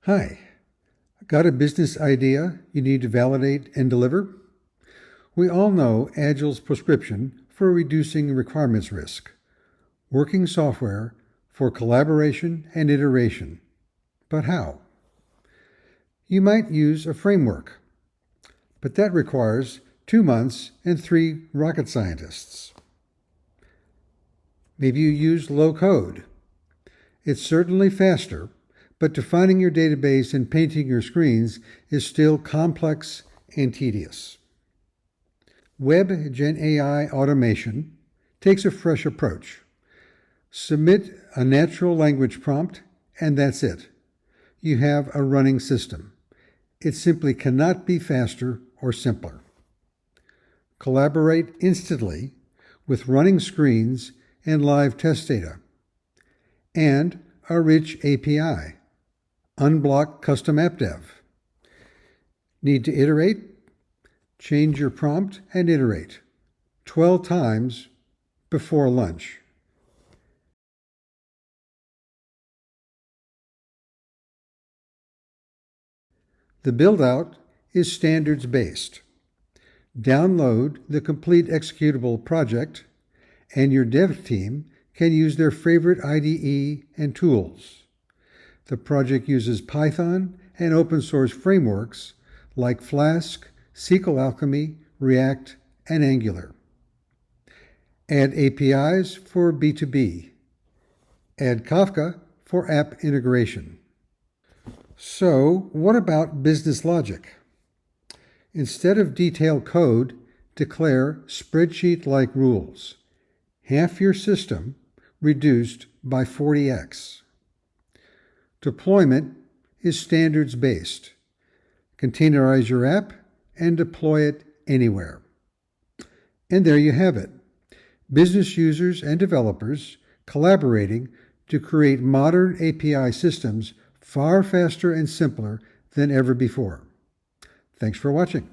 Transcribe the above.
Hi, got a business idea you need to validate and deliver? We all know Agile's prescription for reducing requirements risk, working software for collaboration and iteration. But how? You might use a framework, but that requires 2 months and 3 rocket scientists. Maybe you use low code. It's certainly faster, but defining your database and painting your screens is still complex and tedious. Web GenAI automation takes a fresh approach. Submit a natural language prompt, and that's it. You have a running system. It simply cannot be faster or simpler. Collaborate instantly with running screens and live test data, and a rich API. Unblock custom app dev. Need to iterate? Change your prompt and iterate 12 times before lunch. The build-out is standards-based. Download the complete executable project, and your dev team can use their favorite IDE and tools. The project uses Python and open source frameworks like Flask, SQL Alchemy, React, and Angular. Add APIs for B2B. Add Kafka for app integration. So, what about business logic? Instead of detailed code, declare spreadsheet-like rules. Half your system reduced by 40x. Deployment is standards-based. Containerize your app and deploy it anywhere. And there you have it. Business users and developers collaborating to create modern API systems far faster and simpler than ever before. Thanks for watching.